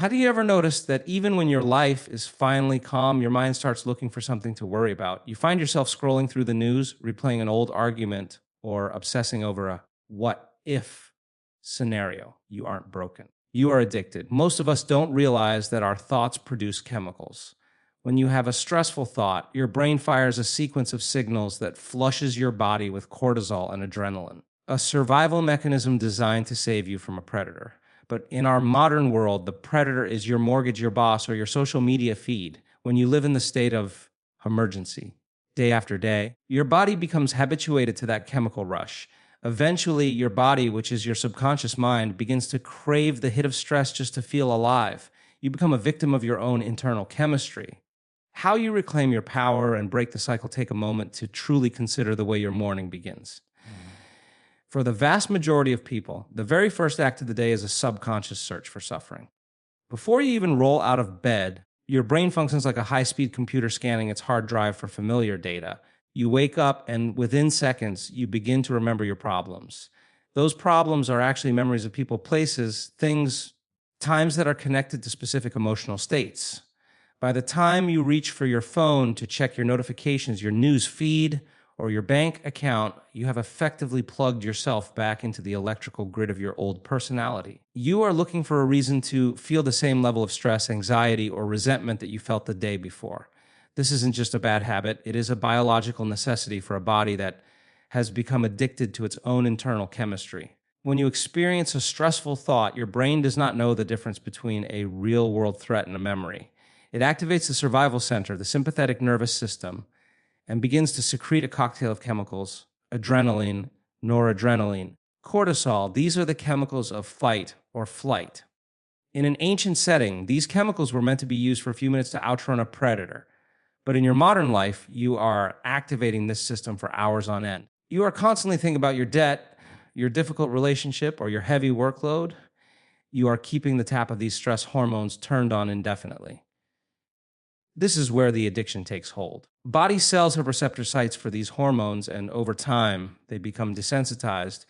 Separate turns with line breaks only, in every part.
How do you ever notice that even when your life is finally calm, your mind starts looking for something to worry about? You find yourself scrolling through the news, replaying an old argument, or obsessing over a what if scenario. You aren't broken. You are addicted. Most of us don't realize that our thoughts produce chemicals. When you have a stressful thought, your brain fires a sequence of signals that flushes your body with cortisol and adrenaline, a survival mechanism designed to save you from a predator. But in our modern world, the predator is your mortgage, your boss, or your social media feed. When you live in the state of emergency, day after day, your body becomes habituated to that chemical rush. Eventually, your body, which is your subconscious mind, begins to crave the hit of stress just to feel alive. You become a victim of your own internal chemistry. How you reclaim your power and break the cycle, take a moment to truly consider the way your morning begins. For the vast majority of people, the very first act of the day is a subconscious search for suffering. Before you even roll out of bed, your brain functions like a high-speed computer scanning its hard drive for familiar data. You wake up, and within seconds, you begin to remember your problems. Those problems are actually memories of people, places, things, times that are connected to specific emotional states. By the time you reach for your phone to check your notifications, your news feed, or your bank account, you have effectively plugged yourself back into the electrical grid of your old personality. You are looking for a reason to feel the same level of stress, anxiety, or resentment that you felt the day before. This isn't just a bad habit, it is a biological necessity for a body that has become addicted to its own internal chemistry. When you experience a stressful thought, your brain does not know the difference between a real-world threat and a memory. It activates the survival center, the sympathetic nervous system, and begins to secrete a cocktail of chemicals: adrenaline, noradrenaline, cortisol. These are the chemicals of fight or flight. In an ancient setting, these chemicals were meant to be used for a few minutes to outrun a predator. But in your modern life, you are activating this system for hours on end. You are constantly thinking about your debt, your difficult relationship, or your heavy workload. You are keeping the tap of these stress hormones turned on indefinitely. This is where the addiction takes hold. Body cells have receptor sites for these hormones, and over time, they become desensitized.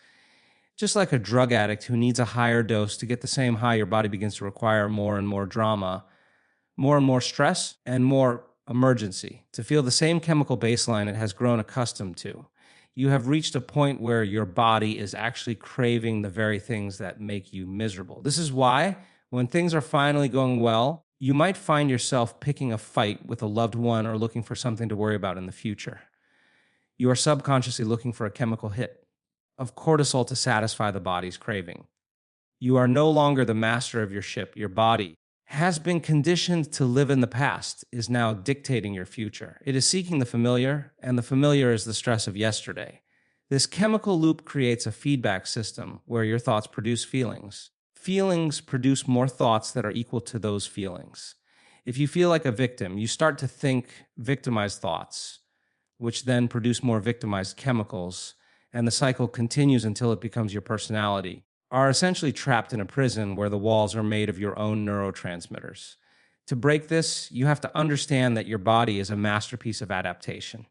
Just like a drug addict who needs a higher dose to get the same high, your body begins to require more and more drama, more and more stress, and more emergency to feel the same chemical baseline it has grown accustomed to. You have reached a point where your body is actually craving the very things that make you miserable. This is why, when things are finally going well, you might find yourself picking a fight with a loved one or looking for something to worry about in the future. You are subconsciously looking for a chemical hit of cortisol to satisfy the body's craving. You are no longer the master of your ship. Your body has been conditioned to live in the past, is now dictating your future. It is seeking the familiar, and the familiar is the stress of yesterday. This chemical loop creates a feedback system where your thoughts produce feelings. Feelings produce more thoughts that are equal to those feelings. If you feel like a victim, you start to think victimized thoughts, which then produce more victimized chemicals, and the cycle continues until it becomes your personality. Are essentially trapped in a prison where the walls are made of your own neurotransmitters. To break this, you have to understand that your body is a masterpiece of adaptation.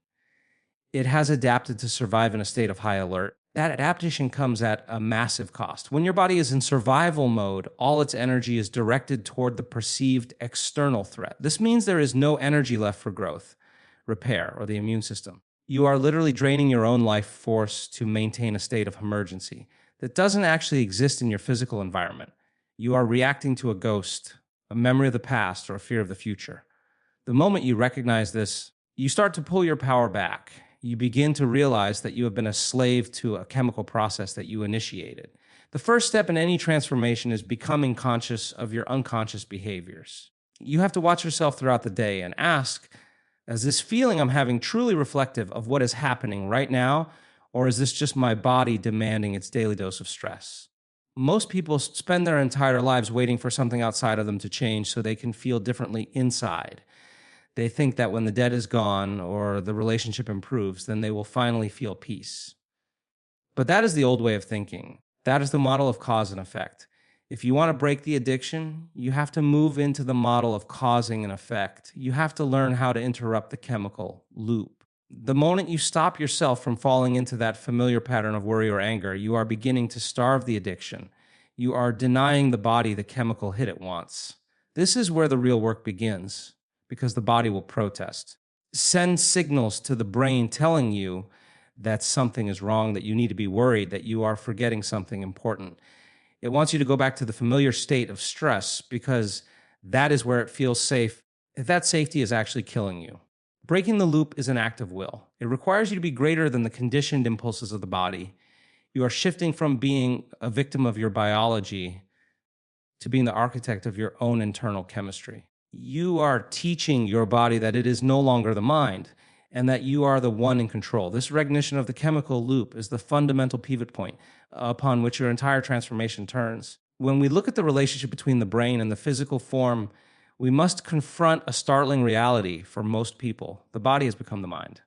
It has adapted to survive in a state of high alert. That adaptation comes at a massive cost. When your body is in survival mode, all its energy is directed toward the perceived external threat. This means there is no energy left for growth, repair, or the immune system. You are literally draining your own life force to maintain a state of emergency that doesn't actually exist in your physical environment. You are reacting to a ghost, a memory of the past, or a fear of the future. The moment you recognize this, you start to pull your power back. You begin to realize that you have been a slave to a chemical process that you initiated. The first step in any transformation is becoming conscious of your unconscious behaviors. You have to watch yourself throughout the day and ask, is this feeling I'm having truly reflective of what is happening right now, or is this just my body demanding its daily dose of stress? Most people spend their entire lives waiting for something outside of them to change so they can feel differently inside. They think that when the debt is gone or the relationship improves, then they will finally feel peace. But that is the old way of thinking. That is the model of cause and effect. If you want to break the addiction, you have to move into the model of causing and effect. You have to learn how to interrupt the chemical loop. The moment you stop yourself from falling into that familiar pattern of worry or anger, you are beginning to starve the addiction. You are denying the body the chemical hit it wants. This is where the real work begins, because the body will protest. Send signals to the brain telling you that something is wrong, that you need to be worried, that you are forgetting something important. It wants you to go back to the familiar state of stress because that is where it feels safe. If that safety is actually killing you. Breaking the loop is an act of will. It requires you to be greater than the conditioned impulses of the body. You are shifting from being a victim of your biology to being the architect of your own internal chemistry. You are teaching your body that it is no longer the mind and that you are the one in control. This recognition of the chemical loop is the fundamental pivot point upon which your entire transformation turns. When we look at the relationship between the brain and the physical form, we must confront a startling reality for most people. The body has become the mind.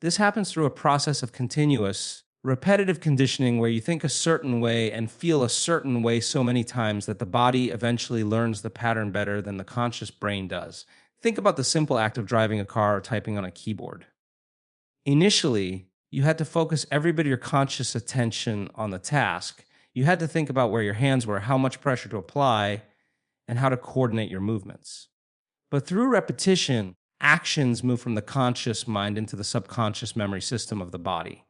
This happens through a process of continuous, repetitive conditioning where you think a certain way and feel a certain way so many times that the body eventually learns the pattern better than the conscious brain does. Think about the simple act of driving a car or typing on a keyboard. Initially, you had to focus every bit of your conscious attention on the task. You had to think about where your hands were, how much pressure to apply, and how to coordinate your movements. But through repetition, actions move from the conscious mind into the subconscious memory system of the body.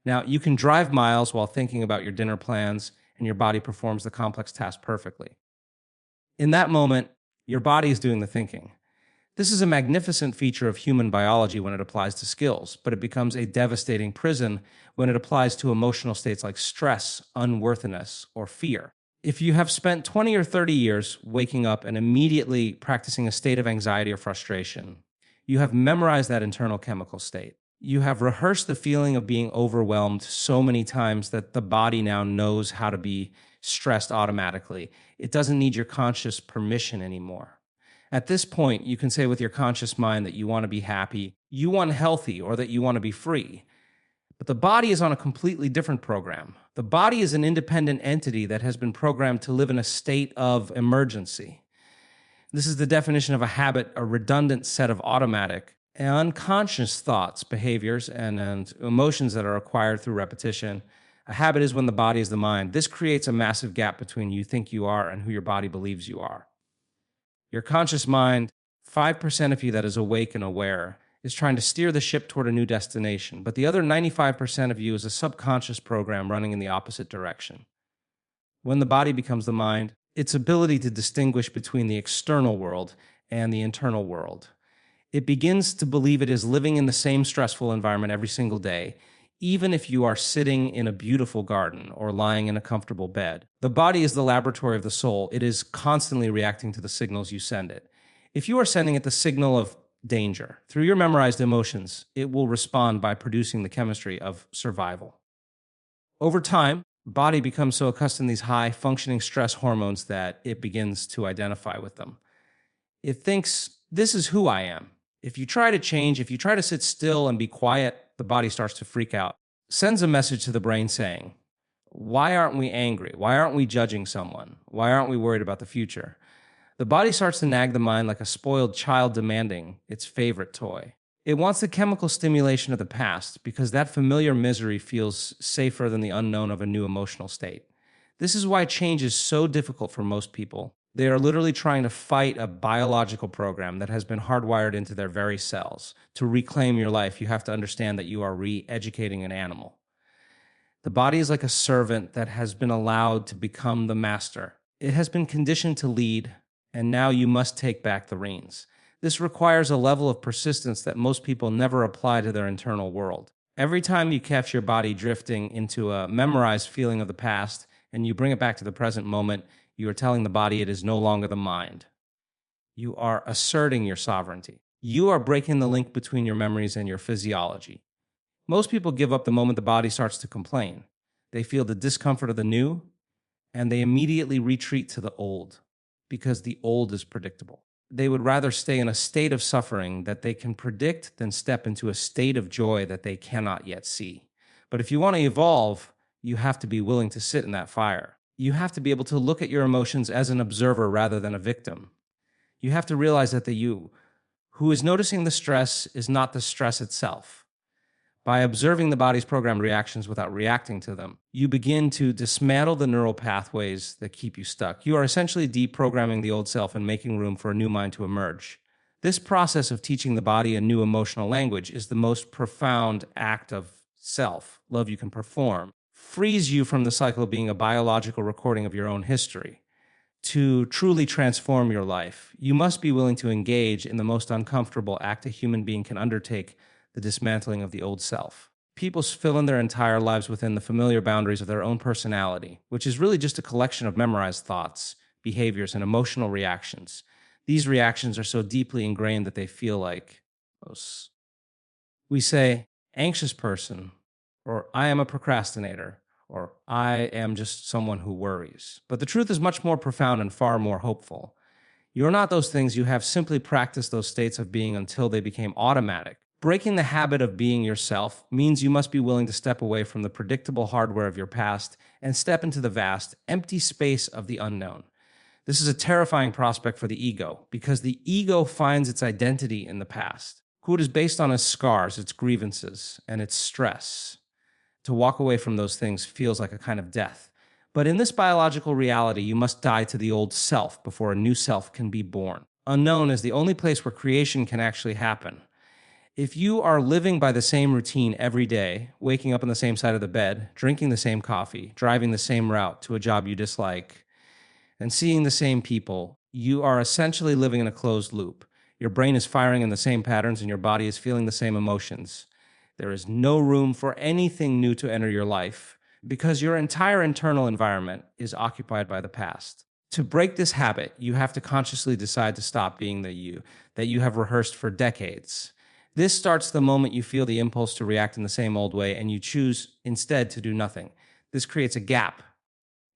Now, you can drive miles while thinking about your dinner plans, and your body performs the complex task perfectly. In that moment, your body is doing the thinking. This is a magnificent feature of human biology when it applies to skills, but it becomes a devastating prison when it applies to emotional states like stress, unworthiness, or fear. If you have spent 20 or 30 years waking up and immediately practicing a state of anxiety or frustration, you have memorized that internal chemical state. You have rehearsed the feeling of being overwhelmed so many times that the body now knows how to be stressed automatically. It doesn't need your conscious permission anymore. At this point, you can say with your conscious mind that you want to be happy, you want healthy, or that you want to be free. But the body is on a completely different program. The body is an independent entity that has been programmed to live in a state of emergency. This is the definition of a habit, a redundant set of automatic and unconscious thoughts, behaviors, and emotions that are acquired through repetition. A habit is when the body is the mind. This creates a massive gap between you think you are and who your body believes you are. Your conscious mind, 5% of you that is awake and aware, is trying to steer the ship toward a new destination, but the other 95% of you is a subconscious program running in the opposite direction. When the body becomes the mind, its ability to distinguish between the external world and the internal world. It begins to believe it is living in the same stressful environment every single day, even if you are sitting in a beautiful garden or lying in a comfortable bed. The body is the laboratory of the soul. It is constantly reacting to the signals you send it. If you are sending it the signal of danger through your memorized emotions, it will respond by producing the chemistry of survival. Over time, the body becomes so accustomed to these high-functioning stress hormones that it begins to identify with them. It thinks, this is who I am. If you try to change, if you try to sit still and be quiet, the body starts to freak out. Sends a message to the brain saying, why aren't we angry? Why aren't we judging someone? Why aren't we worried about the future? The body starts to nag the mind like a spoiled child demanding its favorite toy. It wants the chemical stimulation of the past because that familiar misery feels safer than the unknown of a new emotional state. This is why change is so difficult for most people. They are literally trying to fight a biological program that has been hardwired into their very cells. To reclaim your life, you have to understand that you are re-educating an animal. The body is like a servant that has been allowed to become the master. It has been conditioned to lead, and now you must take back the reins. This requires a level of persistence that most people never apply to their internal world. Every time you catch your body drifting into a memorized feeling of the past and you bring it back to the present moment, you are telling the body it is no longer the mind. You are asserting your sovereignty. You are breaking the link between your memories and your physiology. Most people give up the moment the body starts to complain. They feel the discomfort of the new, and they immediately retreat to the old because the old is predictable. They would rather stay in a state of suffering that they can predict than step into a state of joy that they cannot yet see. But if you want to evolve, you have to be willing to sit in that fire. You have to be able to look at your emotions as an observer rather than a victim. You have to realize that the you who is noticing the stress is not the stress itself, By observing the body's programmed reactions without reacting to them, you begin to dismantle the neural pathways that keep you stuck. You are essentially deprogramming the old self and making room for a new mind to emerge. This process of teaching the body a new emotional language is the most profound act of self-love you can perform. Frees you from the cycle of being a biological recording of your own history. To truly transform your life, you must be willing to engage in the most uncomfortable act a human being can undertake, the dismantling of the old self. People fill in their entire lives within the familiar boundaries of their own personality, which is really just a collection of memorized thoughts, behaviors, and emotional reactions. These reactions are so deeply ingrained that they feel like us. We say, anxious person, or I am a procrastinator, or I am just someone who worries. But the truth is much more profound and far more hopeful. You're not those things. You have simply practiced those states of being until they became automatic. Breaking the habit of being yourself means you must be willing to step away from the predictable hardware of your past and step into the vast, empty space of the unknown. This is a terrifying prospect for the ego, because the ego finds its identity in the past. Who it is based on its scars, its grievances, and its stress. To walk away from those things feels like a kind of death. But in this biological reality, you must die to the old self before a new self can be born. Unknown is the only place where creation can actually happen. If you are living by the same routine every day, waking up on the same side of the bed, drinking the same coffee, driving the same route to a job you dislike, and seeing the same people, you are essentially living in a closed loop. Your brain is firing in the same patterns and your body is feeling the same emotions. There is no room for anything new to enter your life because your entire internal environment is occupied by the past. To break this habit, you have to consciously decide to stop being the you that you have rehearsed for decades. This starts the moment you feel the impulse to react in the same old way and you choose instead to do nothing. This creates a gap.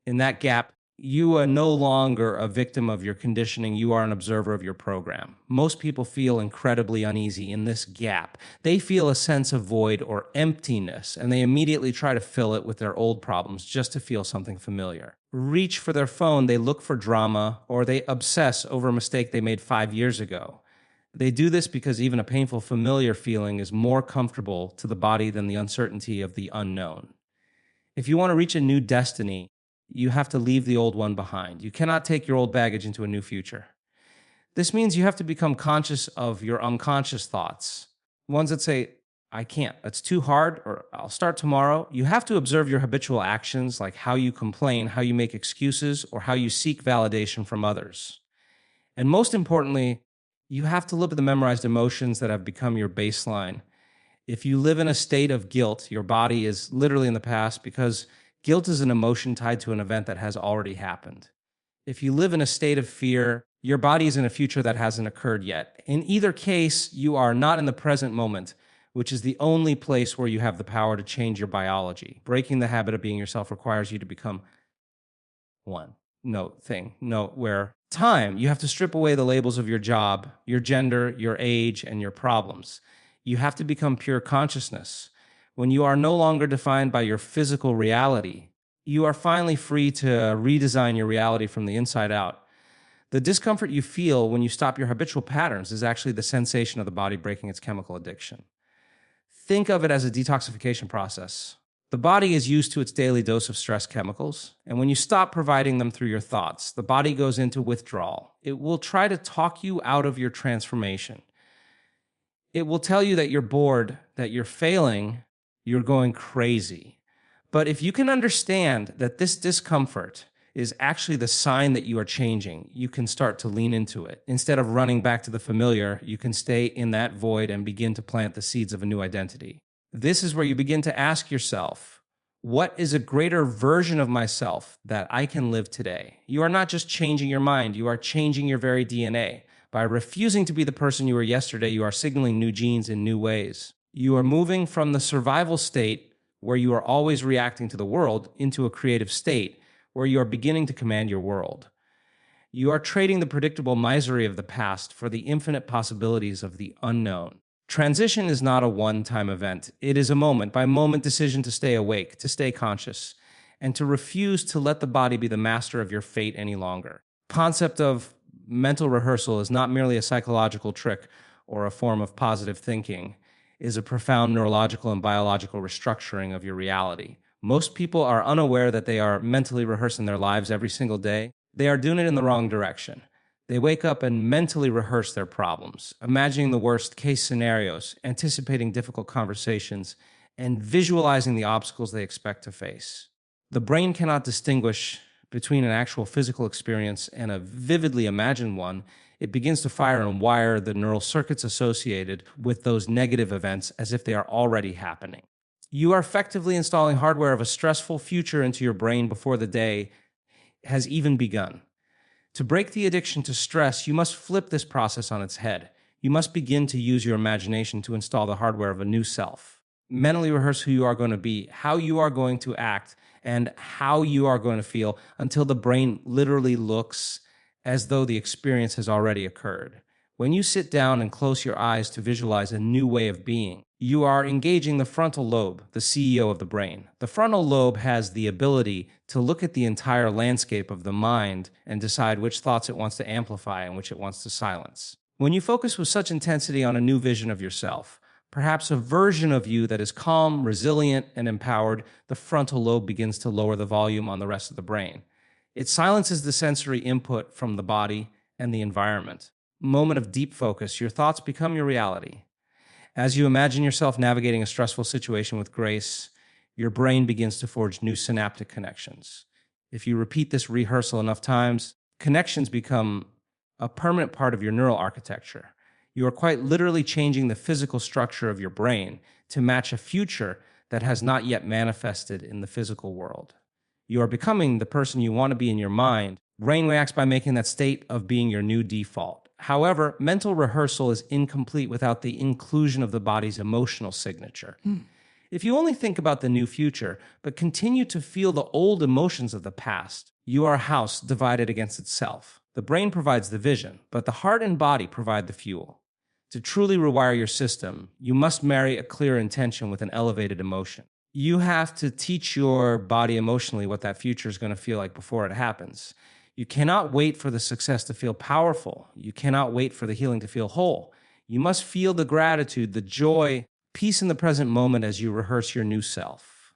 In that gap, you are no longer a victim of your conditioning. You are an observer of your program. Most people feel incredibly uneasy in this gap. They feel a sense of void or emptiness, and they immediately try to fill it with their old problems just to feel something familiar. Reach for their phone, they look for drama, or they obsess over a mistake they made 5 years ago. They do this because even a painful familiar feeling is more comfortable to the body than the uncertainty of the unknown. If you want to reach a new destiny, you have to leave the old one behind. You cannot take your old baggage into a new future. This means you have to become conscious of your unconscious thoughts. Ones that say, I can't, that's too hard, or I'll start tomorrow. You have to observe your habitual actions, like how you complain, how you make excuses, or how you seek validation from others. And most importantly, you have to look at the memorized emotions that have become your baseline. If you live in a state of guilt, your body is literally in the past because guilt is an emotion tied to an event that has already happened. If you live in a state of fear, your body is in a future that hasn't occurred yet. In either case, you are not in the present moment, which is the only place where you have the power to change your biology. Breaking the habit of being yourself requires you to become one. Where time, you have to strip away the labels of your job, your gender, your age, and your problems. You have to become pure consciousness. When you are no longer defined by your physical reality, you are finally free to redesign your reality from the inside out. The discomfort you feel when you stop your habitual patterns is actually the sensation of the body breaking its chemical addiction. Think of it as a detoxification process. The body is used to its daily dose of stress chemicals, and when you stop providing them through your thoughts, the body goes into withdrawal. It will try to talk you out of your transformation. It will tell you that you're bored, that you're failing, you're going crazy. But if you can understand that this discomfort is actually the sign that you are changing, you can start to lean into it. Instead of running back to the familiar, you can stay in that void and begin to plant the seeds of a new identity. This is where you begin to ask yourself, what is a greater version of myself that I can live today? You are not just changing your mind, you are changing your very DNA. By refusing to be the person you were yesterday, you are signaling new genes in new ways. You are moving from the survival state where you are always reacting to the world into a creative state where you are beginning to command your world. You are trading the predictable misery of the past for the infinite possibilities of the unknown. Transition is not a one-time event. It is a moment-by-moment decision to stay awake, to stay conscious, and to refuse to let the body be the master of your fate any longer. Concept of mental rehearsal is not merely a psychological trick or a form of positive thinking. is a profound neurological and biological restructuring of your reality. Most people are unaware that they are mentally rehearsing their lives every single day. They are doing it in the wrong direction. They wake up and mentally rehearse their problems, imagining the worst case scenarios, anticipating difficult conversations, and visualizing the obstacles they expect to face. The brain cannot distinguish between an actual physical experience and a vividly imagined one. It begins to fire and wire the neural circuits associated with those negative events as if they are already happening. You are effectively installing hardware of a stressful future into your brain before the day has even begun. To break the addiction to stress, you must flip this process on its head. You must begin to use your imagination to install the hardware of a new self. Mentally rehearse who you are going to be, how you are going to act, and how you are going to feel until the brain literally looks as though the experience has already occurred. When you sit down and close your eyes to visualize a new way of being, you are engaging the frontal lobe, the CEO of the brain. The frontal lobe has the ability to look at the entire landscape of the mind and decide which thoughts it wants to amplify and which it wants to silence. When you focus with such intensity on a new vision of yourself, perhaps a version of you that is calm, resilient, and empowered, the frontal lobe begins to lower the volume on the rest of the brain. It silences the sensory input from the body and the environment. Moment of deep focus, your thoughts become your reality. As you imagine yourself navigating a stressful situation with grace, your brain begins to forge new synaptic connections. If you repeat this rehearsal enough times, connections become a permanent part of your neural architecture. You are quite literally changing the physical structure of your brain to match a future that has not yet manifested in the physical world. You are becoming the person you want to be in your mind. Brain reacts by making that state of being your new default. However, mental rehearsal is incomplete without the inclusion of the body's emotional signature. If you only think about the new future, but continue to feel the old emotions of the past, you are a house divided against itself. The brain provides the vision, but the heart and body provide the fuel. To truly rewire your system, you must marry a clear intention with an elevated emotion. You have to teach your body emotionally what that future is going to feel like before it happens. You cannot wait for the success to feel powerful. You cannot wait for the healing to feel whole. You must feel the gratitude, the joy, peace in the present moment as you rehearse your new self.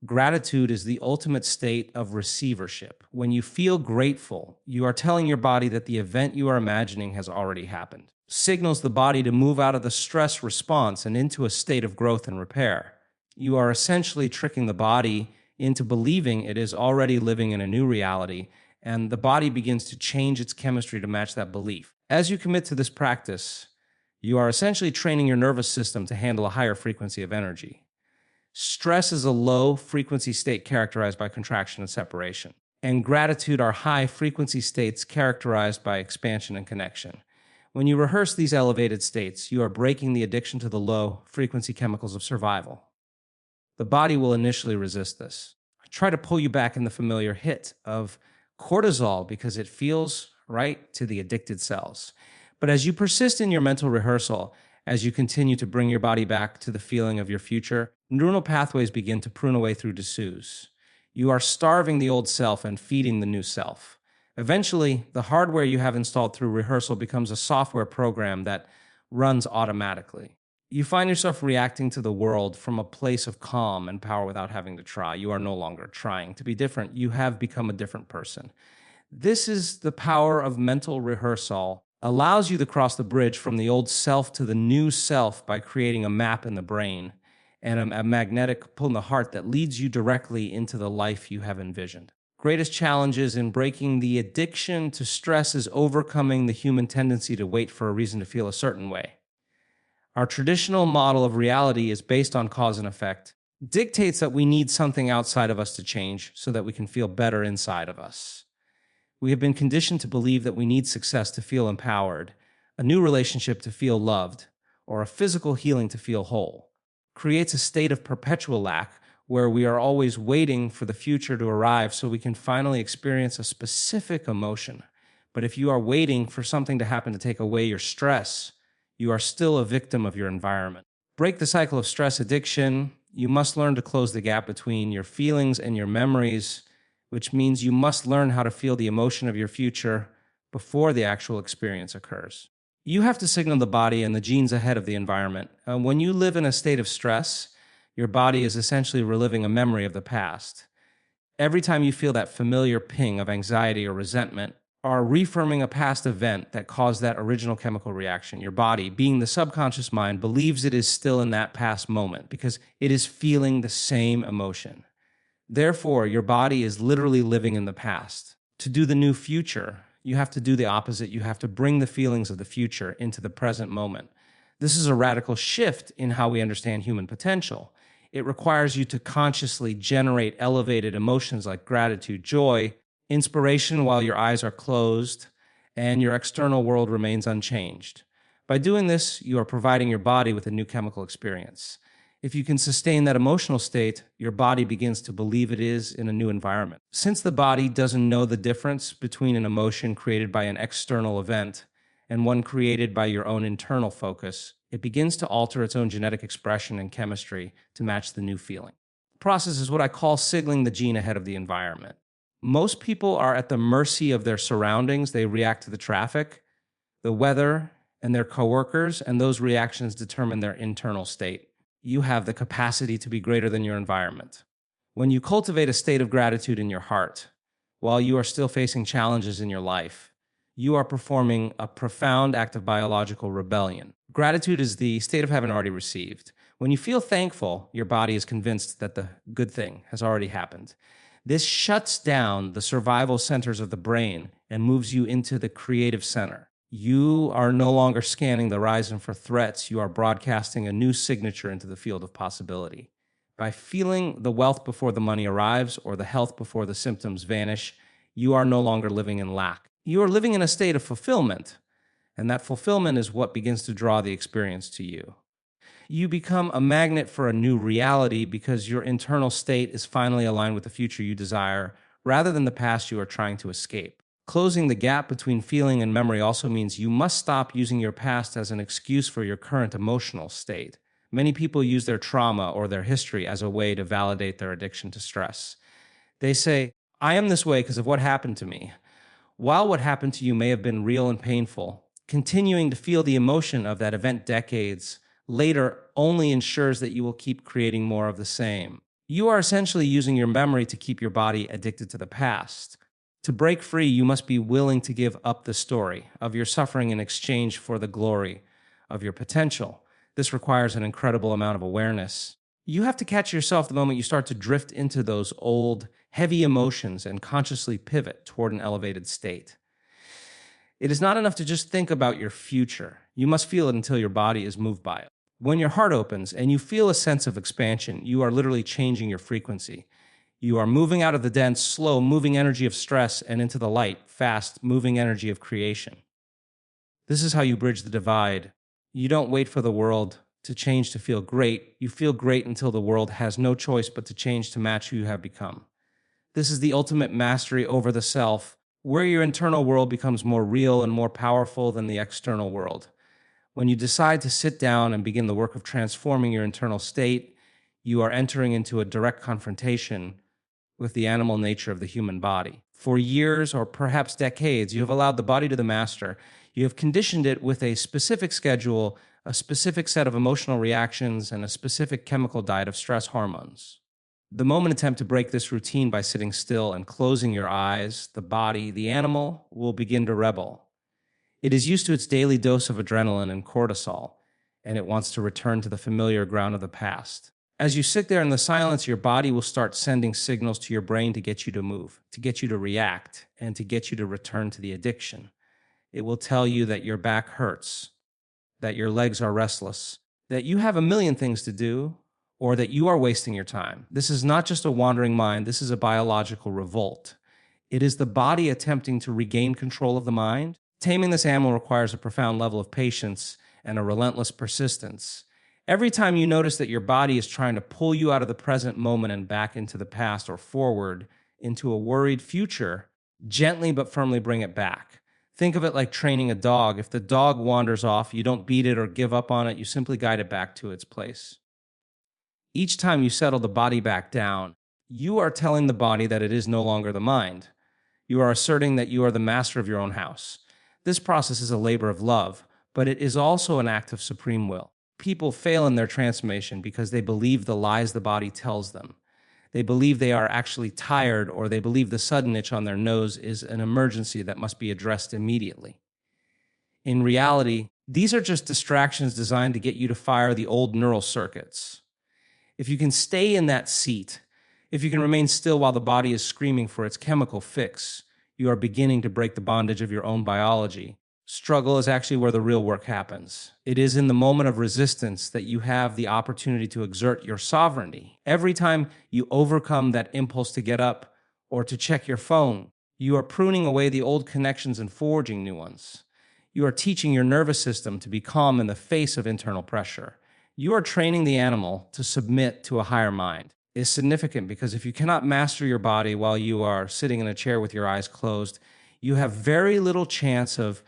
Gratitude is the ultimate state of receivership. When you feel grateful, you are telling your body that the event you are imagining has already happened. Signals the body to move out of the stress response and into a state of growth and repair. You are essentially tricking the body into believing it is already living in a new reality, and the body begins to change its chemistry to match that belief. As you commit to this practice, you are essentially training your nervous system to handle a higher frequency of energy. Stress is a low frequency state characterized by contraction and separation, and gratitude are high frequency states characterized by expansion and connection. When you rehearse these elevated states, you are breaking the addiction to the low frequency chemicals of survival. The body will initially resist this. Try to pull you back in the familiar hit of cortisol because it feels right to the addicted cells. But as you persist in your mental rehearsal, as you continue to bring your body back to the feeling of your future, neural pathways begin to prune away through disuse. You are starving the old self and feeding the new self. Eventually, the hardware you have installed through rehearsal becomes a software program that runs automatically. You find yourself reacting to the world from a place of calm and power without having to try. You are no longer trying to be different. You have become a different person. This is the power of mental rehearsal. Allows you to cross the bridge from the old self to the new self by creating a map in the brain and a magnetic pull in the heart that leads you directly into the life you have envisioned. Greatest challenges in breaking the addiction to stress is overcoming the human tendency to wait for a reason to feel a certain way. Our traditional model of reality is based on cause and effect, dictates that we need something outside of us to change so that we can feel better inside of us. We have been conditioned to believe that we need success to feel empowered, a new relationship to feel loved, or a physical healing to feel whole. Creates a state of perpetual lack where we are always waiting for the future to arrive so we can finally experience a specific emotion. But if you are waiting for something to happen to take away your stress, you are still a victim of your environment. Break the cycle of stress addiction. You must learn to close the gap between your feelings and your memories, which means you must learn how to feel the emotion of your future before the actual experience occurs. You have to signal the body and the genes ahead of the environment. When you live in a state of stress, your body is essentially reliving a memory of the past. Every time you feel that familiar ping of anxiety or resentment, are reaffirming a past event that caused that original chemical reaction. Your body, being the subconscious mind, believes it is still in that past moment because it is feeling the same emotion. Therefore, your body is literally living in the past. To do the new future, you have to do the opposite. You have to bring the feelings of the future into the present moment. This is a radical shift in how we understand human potential. It requires you to consciously generate elevated emotions like gratitude, joy, inspiration while your eyes are closed and your external world remains unchanged. By doing this, you are providing your body with a new chemical experience. If you can sustain that emotional state, your body begins to believe it is in a new environment. Since the body doesn't know the difference between an emotion created by an external event and one created by your own internal focus, it begins to alter its own genetic expression and chemistry to match the new feeling. The process is what I call signaling the gene ahead of the environment. Most people are at the mercy of their surroundings. They react to the traffic, the weather, and their coworkers, and those reactions determine their internal state. You have the capacity to be greater than your environment. When you cultivate a state of gratitude in your heart, while you are still facing challenges in your life, you are performing a profound act of biological rebellion. Gratitude is the state of having already received. When you feel thankful, your body is convinced that the good thing has already happened. This shuts down the survival centers of the brain and moves you into the creative center. You are no longer scanning the horizon for threats. You are broadcasting a new signature into the field of possibility. By feeling the wealth before the money arrives or the health before the symptoms vanish, you are no longer living in lack. You are living in a state of fulfillment, and that fulfillment is what begins to draw the experience to you. You become a magnet for a new reality because your internal state is finally aligned with the future you desire, rather than the past you are trying to escape. Closing the gap between feeling and memory also means you must stop using your past as an excuse for your current emotional state. Many people use their trauma or their history as a way to validate their addiction to stress. They say, I am this way because of what happened to me. While what happened to you may have been real and painful, continuing to feel the emotion of that event decades later only ensures that you will keep creating more of the same. You are essentially using your memory to keep your body addicted to the past. To break free, you must be willing to give up the story of your suffering in exchange for the glory of your potential. This requires an incredible amount of awareness. You have to catch yourself the moment you start to drift into those old, heavy emotions and consciously pivot toward an elevated state. It is not enough to just think about your future. You must feel it until your body is moved by it. When your heart opens and you feel a sense of expansion, you are literally changing your frequency. You are moving out of the dense, slow, moving energy of stress and into the light, fast, moving energy of creation. This is how you bridge the divide. You don't wait for the world to change to feel great. You feel great until the world has no choice but to change to match who you have become. This is the ultimate mastery over the self, where your internal world becomes more real and more powerful than the external world. When you decide to sit down and begin the work of transforming your internal state, you are entering into a direct confrontation with the animal nature of the human body. For years or perhaps decades, you have allowed the body to the master. You have conditioned it with a specific schedule, a specific set of emotional reactions, and a specific chemical diet of stress hormones. The moment attempt to break this routine by sitting still and closing your eyes, the body, the animal, will begin to rebel. It is used to its daily dose of adrenaline and cortisol, and it wants to return to the familiar ground of the past. As you sit there in the silence, your body will start sending signals to your brain to get you to move, to get you to react, and to get you to return to the addiction. It will tell you that your back hurts, that your legs are restless, that you have a million things to do, or that you are wasting your time. This is not just a wandering mind, this is a biological revolt. It is the body attempting to regain control of the mind. Taming this animal requires a profound level of patience and a relentless persistence. Every time you notice that your body is trying to pull you out of the present moment and back into the past or forward into a worried future, gently but firmly bring it back. Think of it like training a dog. If the dog wanders off, you don't beat it or give up on it, you simply guide it back to its place. Each time you settle the body back down, you are telling the body that it is no longer the mind. You are asserting that you are the master of your own house. This process is a labor of love, but it is also an act of supreme will. People fail in their transformation because they believe the lies the body tells them. They believe they are actually tired, or they believe the sudden itch on their nose is an emergency that must be addressed immediately. In reality, these are just distractions designed to get you to fire the old neural circuits. If you can stay in that seat, if you can remain still while the body is screaming for its chemical fix, you are beginning to break the bondage of your own biology. Struggle is actually where the real work happens. It is in the moment of resistance that you have the opportunity to exert your sovereignty. Every time you overcome that impulse to get up or to check your phone, you are pruning away the old connections and forging new ones. You are teaching your nervous system to be calm in the face of internal pressure. You are training the animal to submit to a higher mind. It is significant because if you cannot master your body while you are sitting in a chair with your eyes closed, you have very little chance of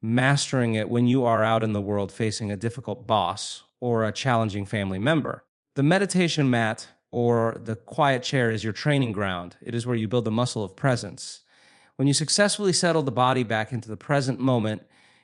mastering it when you are out in the world facing a difficult boss or a challenging family member. The meditation mat or the quiet chair is your training ground. It is where you build the muscle of presence. When you successfully settle the body back into the present moment,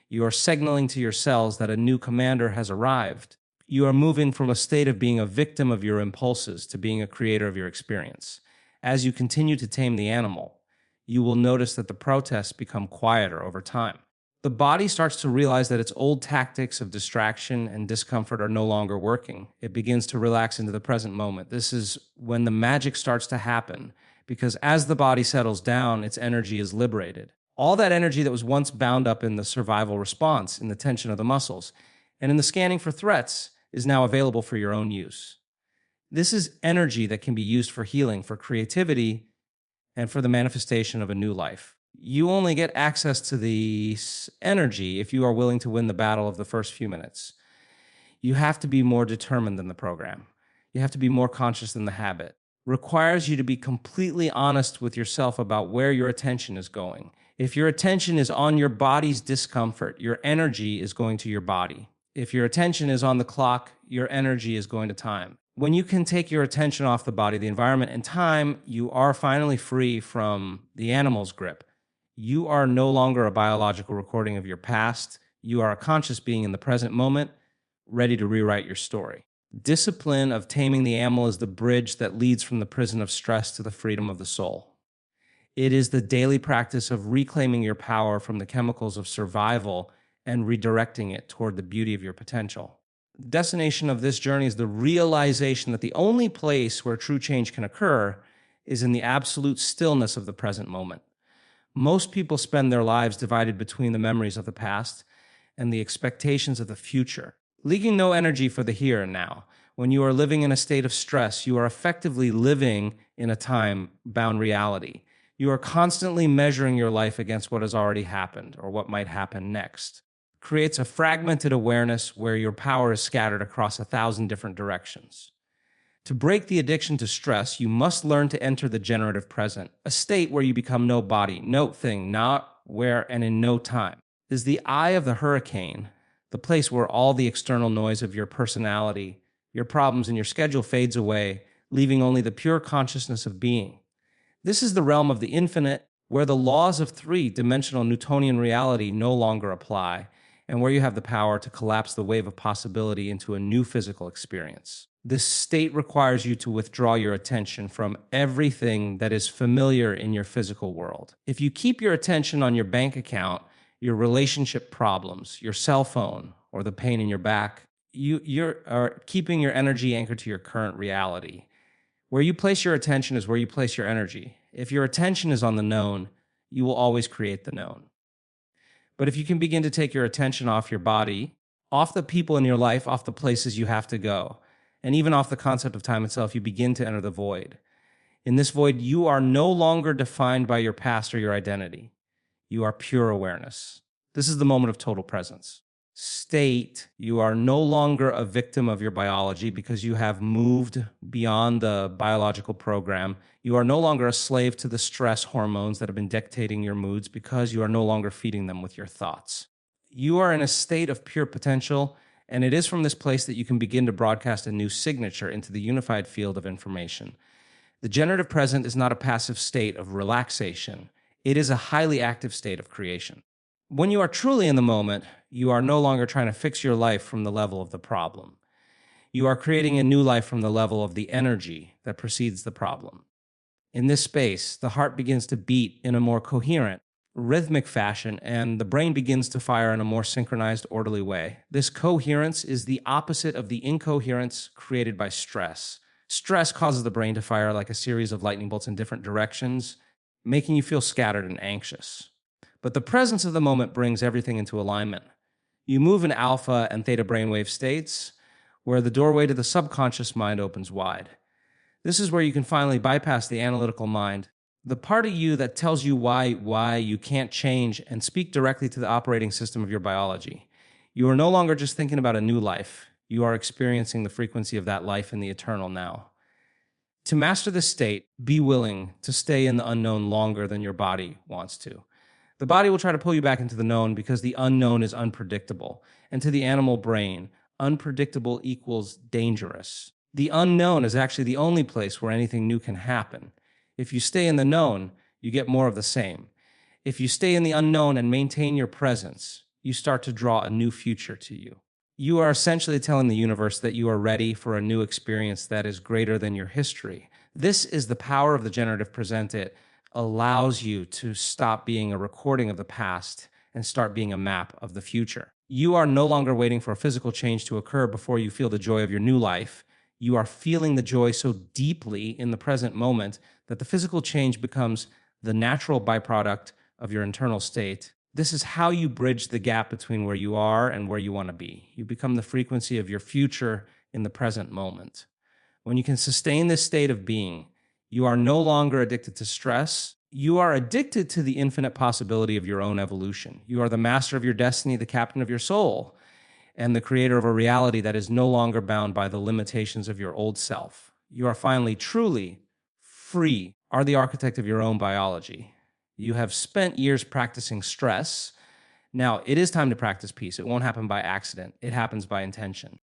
you are signaling to your cells that a new commander has arrived. You are moving from a state of being a victim of your impulses to being a creator of your experience. As you continue to tame the animal, you will notice that the protests become quieter over time. The body starts to realize that its old tactics of distraction and discomfort are no longer working. It begins to relax into the present moment. This is when the magic starts to happen, because as the body settles down, its energy is liberated. All that energy that was once bound up in the survival response, in the tension of the muscles, and in the scanning for threats, is now available for your own use. This is energy that can be used for healing, for creativity, and for the manifestation of a new life. You only get access to this energy if you are willing to win the battle of the first few minutes. You have to be more determined than the program. You have to be more conscious than the habit. It requires you to be completely honest with yourself about where your attention is going. If your attention is on your body's discomfort, your energy is going to your body. If your attention is on the clock, your energy is going to time. When you can take your attention off the body, the environment, and time, you are finally free from the animal's grip. You are no longer a biological recording of your past. You are a conscious being in the present moment, ready to rewrite your story. Discipline of taming the animal is the bridge that leads from the prison of stress to the freedom of the soul. It is the daily practice of reclaiming your power from the chemicals of survival and redirecting it toward the beauty of your potential. The destination of this journey is the realization that the only place where true change can occur is in the absolute stillness of the present moment. Most people spend their lives divided between the memories of the past and the expectations of the future, leaving no energy for the here and now. When you are living in a state of stress, you are effectively living in a time-bound reality. You are constantly measuring your life against what has already happened or what might happen next. It creates a fragmented awareness where your power is scattered across 1,000 different directions. To break the addiction to stress, you must learn to enter the generative present, a state where you become no body, no thing, not where, and in no time. It is the eye of the hurricane, the place where all the external noise of your personality, your problems, and your schedule fades away, leaving only the pure consciousness of being. This is the realm of the infinite, where the laws of three-dimensional Newtonian reality no longer apply, and where you have the power to collapse the wave of possibility into a new physical experience. This state requires you to withdraw your attention from everything that is familiar in your physical world. If you keep your attention on your bank account, your relationship problems, your cell phone, or the pain in your back, you are keeping your energy anchored to your current reality. Where you place your attention is where you place your energy. If your attention is on the known, you will always create the known. But if you can begin to take your attention off your body, off the people in your life, off the places you have to go, and even off the concept of time itself, you begin to enter the void. In this void, you are no longer defined by your past or your identity. You are pure awareness. This is the moment of total presence. State, you are no longer a victim of your biology because you have moved beyond the biological program. You are no longer a slave to the stress hormones that have been dictating your moods because you are no longer feeding them with your thoughts. You are in a state of pure potential, and it is from this place that you can begin to broadcast a new signature into the unified field of information. The generative present is not a passive state of relaxation. It is a highly active state of creation. When you are truly in the moment, you are no longer trying to fix your life from the level of the problem. You are creating a new life from the level of the energy that precedes the problem. In this space, the heart begins to beat in a more coherent, rhythmic fashion, and the brain begins to fire in a more synchronized, orderly way. This coherence is the opposite of the incoherence created by stress. Stress causes the brain to fire like a series of lightning bolts in different directions, making you feel scattered and anxious. But the presence of the moment brings everything into alignment. You move in alpha and theta brainwave states, where the doorway to the subconscious mind opens wide. This is where you can finally bypass the analytical mind, the part of you that tells you why you can't change, and speak directly to the operating system of your biology. You are no longer just thinking about a new life. You are experiencing the frequency of that life in the eternal now. To master this state, be willing to stay in the unknown longer than your body wants to. The body will try to pull you back into the known because the unknown is unpredictable. And to the animal brain, unpredictable equals dangerous. The unknown is actually the only place where anything new can happen. If you stay in the known, you get more of the same. If you stay in the unknown and maintain your presence, you start to draw a new future to you. You are essentially telling the universe that you are ready for a new experience that is greater than your history. This is the power of the generative present. It allows you to stop being a recording of the past and start being a map of the future. You are no longer waiting for a physical change to occur before you feel the joy of your new life. You are feeling the joy so deeply in the present moment that the physical change becomes the natural byproduct of your internal state. This is how you bridge the gap between where you are and where you want to be. You become the frequency of your future in the present moment. When you can sustain this state of being, you are no longer addicted to stress. You are addicted to the infinite possibility of your own evolution. You are the master of your destiny, the captain of your soul, and the creator of a reality that is no longer bound by the limitations of your old self. You are finally, truly free, are the architect of your own biology. You have spent years practicing stress. Now, it is time to practice peace. It won't happen by accident. It happens by intention.